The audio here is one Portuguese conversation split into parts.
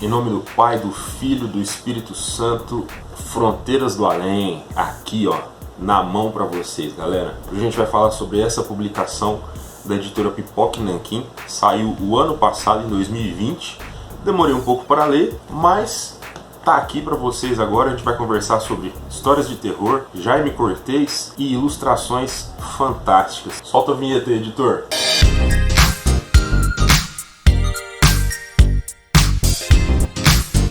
Em nome do Pai, do Filho, do Espírito Santo, Fronteiras do Além, aqui ó, na mão para vocês, galera. Hoje a gente vai falar sobre essa publicação da editora Pipoca Nanquim. Saiu o ano passado, em 2020. Demorei um pouco para ler, mas tá aqui para vocês agora. A gente vai conversar sobre histórias de terror, Jaime Cortez e ilustrações fantásticas. Solta a vinheta aí, editor.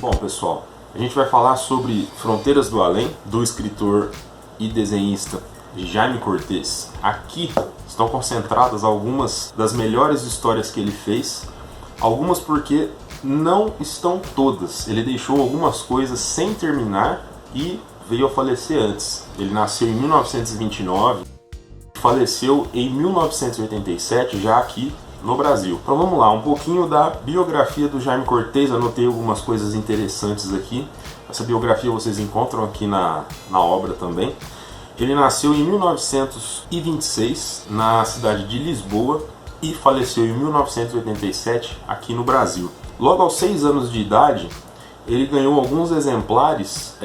Bom, pessoal, a gente vai falar sobre Fronteiras do Além, do escritor e desenhista Jaime Cortez. Aqui estão concentradas algumas das melhores histórias que ele fez, algumas porque não estão todas. Ele deixou algumas coisas sem terminar e veio a falecer antes. Ele nasceu em 1929, faleceu em 1987, já aqui no Brasil. Então vamos lá, um pouquinho da biografia do Jaime Cortez. Anotei algumas coisas interessantes aqui. Essa biografia vocês encontram aqui na obra também. Ele nasceu em 1926 na cidade de Lisboa e faleceu em 1987 aqui no Brasil. Logo aos 6 anos de idade, ele ganhou alguns exemplares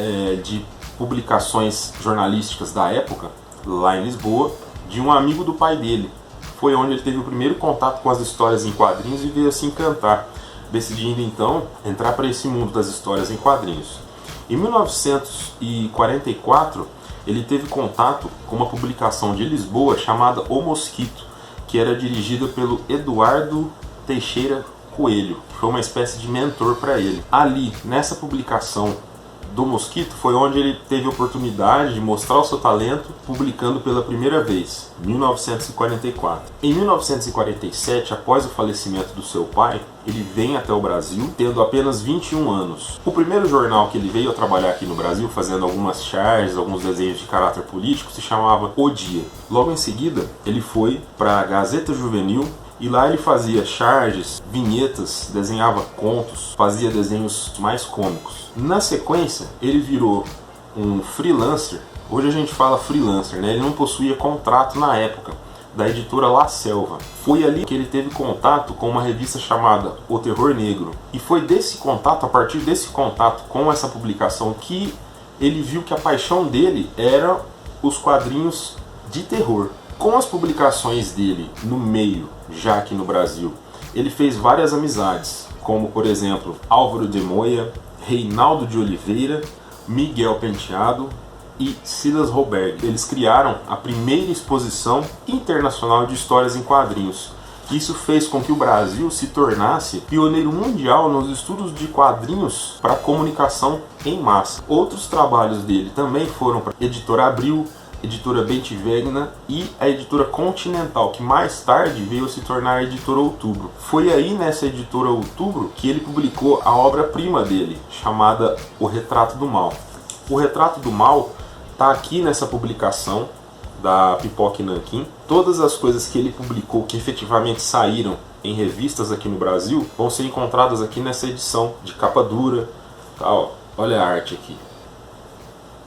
de publicações jornalísticas da época, lá em Lisboa, de um amigo do pai dele. Foi onde ele teve o primeiro contato com as histórias em quadrinhos e veio a se encantar, decidindo então entrar para esse mundo das histórias em quadrinhos. Em 1944, ele teve contato com uma publicação de Lisboa chamada O Mosquito, que era dirigida pelo Eduardo Teixeira Coelho, que foi uma espécie de mentor para ele. Ali, nessa publicação do Mosquito, foi onde ele teve a oportunidade de mostrar o seu talento, publicando pela primeira vez, em 1944. Em 1947, após o falecimento do seu pai, ele vem até o Brasil, tendo apenas 21 anos. O primeiro jornal que ele veio a trabalhar aqui no Brasil, fazendo algumas charges, alguns desenhos de caráter político, se chamava O Dia. Logo em seguida, ele foi para a Gazeta Juvenil, e lá ele fazia charges, vinhetas, desenhava contos, fazia desenhos mais cômicos. Na sequência, ele virou um freelancer. Hoje a gente fala freelancer, né? Ele não possuía contrato na época, da editora La Selva. Foi ali que ele teve contato com uma revista chamada O Terror Negro. E foi desse contato, a partir desse contato com essa publicação, que ele viu que a paixão dele era os quadrinhos de terror. Com as publicações dele no meio, já aqui no Brasil, ele fez várias amizades, como por exemplo Álvaro de Moya, Reinaldo de Oliveira, Miguel Penteado e Silas Roberg. Eles criaram a primeira exposição internacional de histórias em quadrinhos. Isso fez com que o Brasil se tornasse pioneiro mundial nos estudos de quadrinhos para comunicação em massa. Outros trabalhos dele também foram para a Editora Abril, Editora Beit Vegna e a Editora Continental, que mais tarde veio se tornar a Editora Outubro. Foi aí nessa Editora Outubro que ele publicou a obra-prima dele, chamada O Retrato do Mal. O Retrato do Mal está aqui nessa publicação da Pipoca Nanquim. Todas as coisas que ele publicou que efetivamente saíram em revistas aqui no Brasil vão ser encontradas aqui nessa edição de capa dura. Tá, ó. Olha a arte aqui.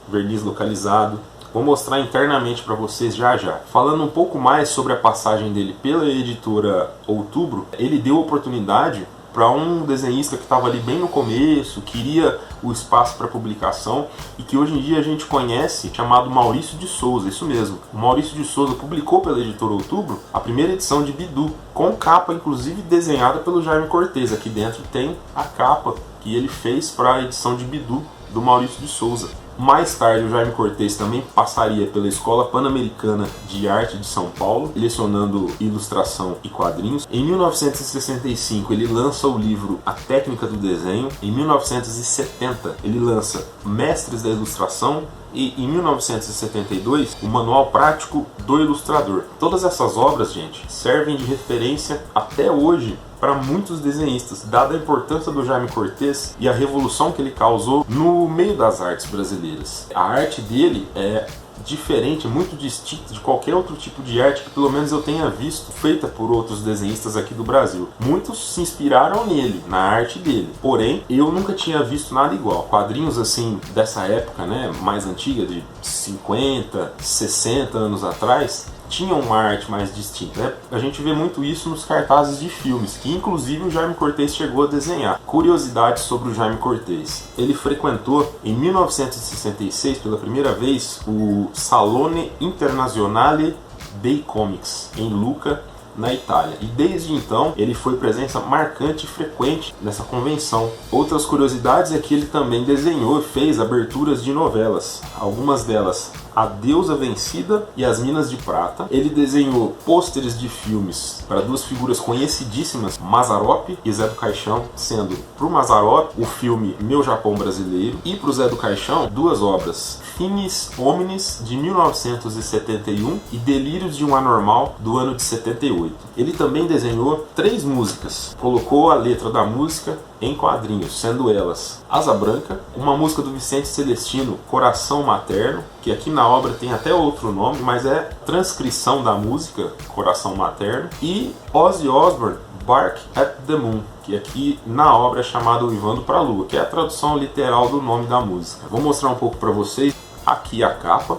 Verniz localizado. Vou mostrar internamente para vocês já já. Falando um pouco mais sobre a passagem dele pela editora Outubro, ele deu oportunidade para um desenhista que estava ali bem no começo, queria o espaço para publicação e que hoje em dia a gente conhece, chamado Maurício de Souza. Isso mesmo, o Maurício de Souza publicou pela editora Outubro a primeira edição de Bidu, com capa inclusive desenhada pelo Jaime Cortez. Aqui dentro tem a capa que ele fez para a edição de Bidu do Maurício de Souza. Mais tarde, o Jaime Cortez também passaria pela Escola Pan-Americana de Arte de São Paulo, lecionando ilustração e quadrinhos. Em 1965, ele lança o livro A Técnica do Desenho. Em 1970, ele lança Mestres da Ilustração. E em 1972, o Manual Prático do Ilustrador. Todas essas obras, gente, servem de referência até hoje para muitos desenhistas, dada a importância do Jaime Cortez e a revolução que ele causou no meio das artes brasileiras. A arte dele é diferente, muito distinta de qualquer outro tipo de arte que pelo menos eu tenha visto feita por outros desenhistas aqui do Brasil. Muitos se inspiraram nele, na arte dele, porém eu nunca tinha visto nada igual. Quadrinhos assim dessa época, né, mais antiga, de 50, 60 anos atrás, tinham uma arte mais distinta, né? A gente vê muito isso nos cartazes de filmes, que inclusive o Jaime Cortez chegou a desenhar. Curiosidades sobre o Jaime Cortez. Ele frequentou em 1966 pela primeira vez o Salone Internazionale dei Comics em Lucca, na Itália. E desde então ele foi presença marcante e frequente nessa convenção. Outras curiosidades é que ele também desenhou e fez aberturas de novelas, algumas delas A Deusa Vencida e As Minas de Prata. Ele desenhou pôsteres de filmes para duas figuras conhecidíssimas, Mazzaropi e Zé do Caixão, sendo para o Mazzaropi o filme Meu Japão Brasileiro e para o Zé do Caixão duas obras, Finis Hominis de 1971 e Delírios de um Anormal do ano de 78. Ele também desenhou 3 músicas, colocou a letra da música em quadrinhos, sendo elas Asa Branca, uma música do Vicente Celestino, Coração Materno, que aqui na obra tem até outro nome, mas é transcrição da música Coração Materno, e Ozzy Osbourne, Bark at the Moon, que aqui na obra é chamado Uivando pra Lua, que é a tradução literal do nome da música. Vou mostrar um pouco para vocês. Aqui a capa,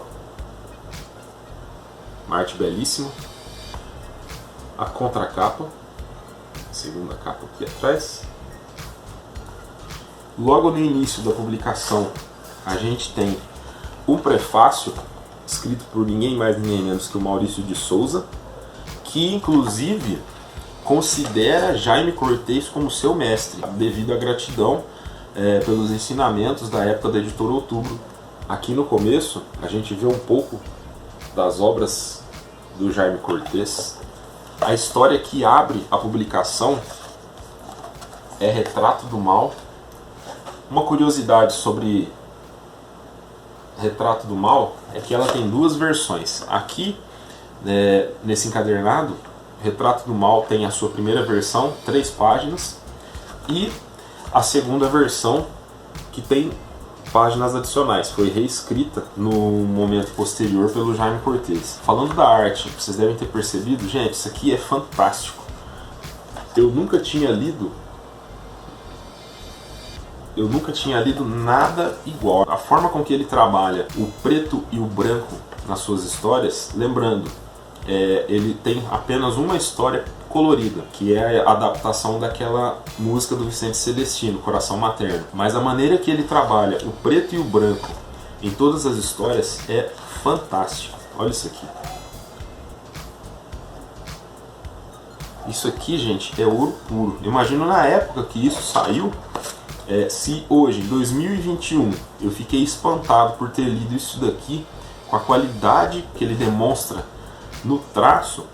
uma arte belíssima. A contracapa, segunda capa aqui atrás. Logo no início da publicação, a gente tem o prefácio, escrito por ninguém mais ninguém menos que o Maurício de Souza, que inclusive considera Jaime Cortez como seu mestre, devido à gratidão pelos ensinamentos da época da Editora Outubro. Aqui no começo, a gente vê um pouco das obras do Jaime Cortez. A história que abre a publicação é Retrato do Mal. Uma curiosidade sobre Retrato do Mal é que ela tem 2 versões. Aqui, nesse encadernado, Retrato do Mal tem a sua primeira versão, 3 páginas, e a segunda versão, que tem páginas adicionais, foi reescrita no momento posterior pelo Jaime Cortez. Falando da arte, vocês devem ter percebido, gente, isso aqui é fantástico. Eu nunca tinha lido nada igual. A forma com que ele trabalha o preto e o branco nas suas histórias, lembrando, ele tem apenas uma história colorida, que é a adaptação daquela música do Vicente Celestino, Coração Materno. Mas a maneira que ele trabalha o preto e o branco em todas as histórias é fantástico. Olha isso aqui. Isso aqui, gente, é ouro puro. Imagino na época que isso saiu, se hoje, em 2021, eu fiquei espantado por ter lido isso daqui, com a qualidade que ele demonstra no traço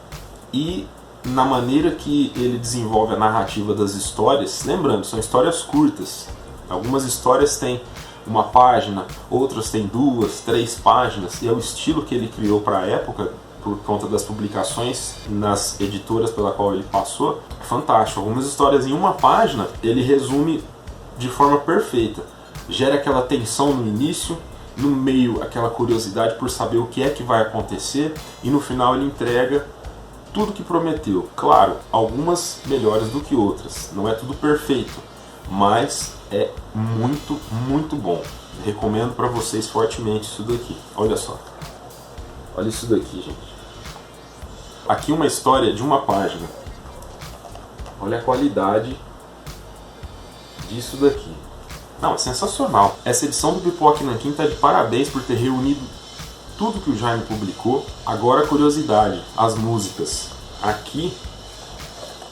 e na maneira que ele desenvolve a narrativa das histórias. Lembrando, são histórias curtas. Algumas histórias têm uma página, outras têm 2, 3 páginas, e é o estilo que ele criou para a época, por conta das publicações nas editoras pela qual ele passou. Fantástico. Algumas histórias em uma página ele resume de forma perfeita. Gera aquela tensão no início, no meio aquela curiosidade por saber o que é que vai acontecer, e no final ele entrega tudo que prometeu. Claro, algumas melhores do que outras, não é tudo perfeito, mas é muito, muito bom. Recomendo para vocês fortemente isso daqui. Olha só, olha isso daqui, gente. Aqui uma história de uma página. Olha a qualidade disso daqui. Não, é sensacional. Essa edição do Pipoca Nanquim está de parabéns por ter reunido tudo que o Jaime publicou. Agora a curiosidade, as músicas. Aqui,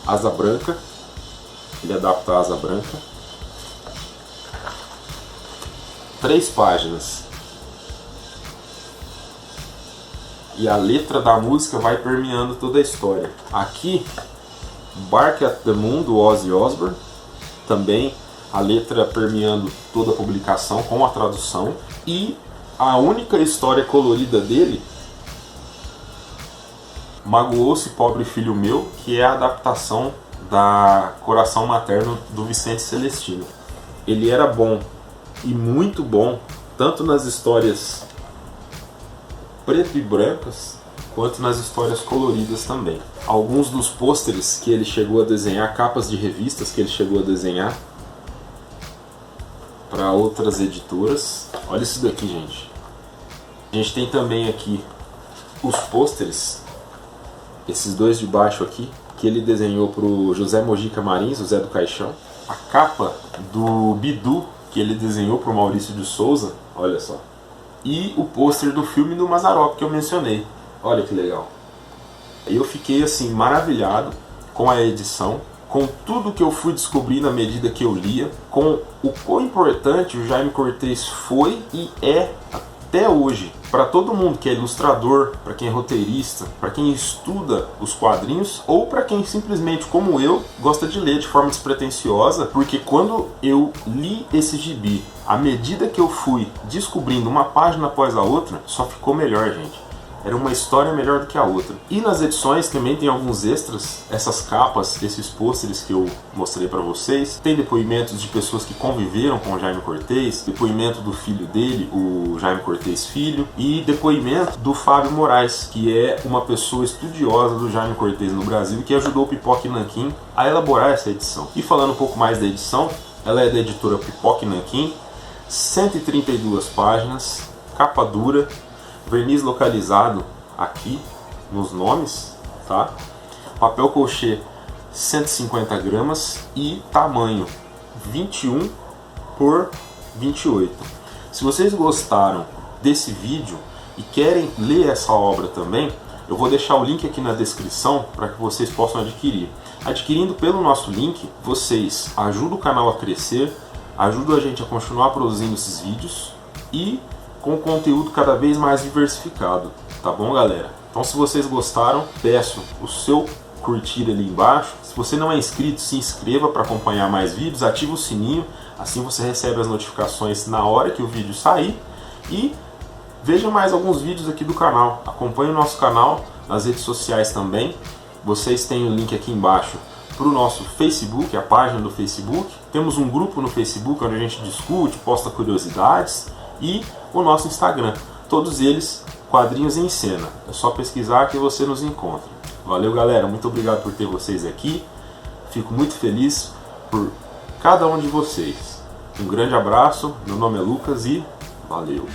Asa Branca, ele adapta a Asa Branca. 3 páginas. E a letra da música vai permeando toda a história. Aqui, Bark at the Moon, do Ozzy Osbourne. Também a letra permeando toda a publicação com a tradução. E a única história colorida dele, Magoou-se Pobre Filho Meu, que é a adaptação da Coração Materno do Vicente Celestino. Ele era bom, e muito bom, tanto nas histórias preto e brancas, quanto nas histórias coloridas também. Alguns dos pôsteres que ele chegou a desenhar, capas de revistas que ele chegou a desenhar para outras editoras. Olha isso daqui, gente. A gente tem também aqui os pôsteres esses dois de baixo aqui, que ele desenhou pro José Mojica Marins, o Zé do Caixão. A capa do Bidu, que ele desenhou pro Maurício de Souza, olha só. E o pôster do filme do Mazzaropi que eu mencionei. Olha que legal. Eu fiquei assim maravilhado com a edição, com tudo que eu fui descobrir na medida que eu lia, com o quão importante o Jaime Cortez foi e é até hoje para todo mundo que é ilustrador, para quem é roteirista, para quem estuda os quadrinhos ou para quem simplesmente, como eu, gosta de ler de forma despretensiosa, porque quando eu li esse gibi, à medida que eu fui descobrindo uma página após a outra, só ficou melhor, gente. Era uma história melhor do que a outra. E nas edições também tem alguns extras, essas capas, esses pôsteres que eu mostrei para vocês. Tem depoimentos de pessoas que conviveram com o Jaime Cortez, depoimento do filho dele, o Jaime Cortez Filho, e depoimento do Fábio Moraes, que é uma pessoa estudiosa do Jaime Cortez no Brasil e que ajudou o Pipoca e Nanquim a elaborar essa edição. E falando um pouco mais da edição, ela é da editora Pipoca e Nanquim, 132 páginas, capa dura, verniz localizado aqui nos nomes, tá? Papel crochê 150 gramas e tamanho 21 por 28. Se vocês gostaram desse vídeo e querem ler essa obra também, eu vou deixar o link aqui na descrição para que vocês possam adquirir. Adquirindo pelo nosso link, vocês ajudam o canal a crescer, ajudam a gente a continuar produzindo esses vídeos e com conteúdo cada vez mais diversificado, tá bom, galera? Então, se vocês gostaram, peço o seu curtir ali embaixo. Se você não é inscrito, se inscreva para acompanhar mais vídeos, ative o sininho, assim você recebe as notificações na hora que o vídeo sair. E veja mais alguns vídeos aqui do canal, acompanhe o nosso canal nas redes sociais também. Vocês têm o link aqui embaixo para o nosso Facebook, a página do Facebook. Temos um grupo no Facebook onde a gente discute, posta curiosidades, e o nosso Instagram, todos eles Quadrinhos em Cena. É só pesquisar que você nos encontra. Valeu, galera, muito obrigado por ter vocês aqui. Fico muito feliz por cada um de vocês. Um grande abraço, meu nome é Lucas e valeu!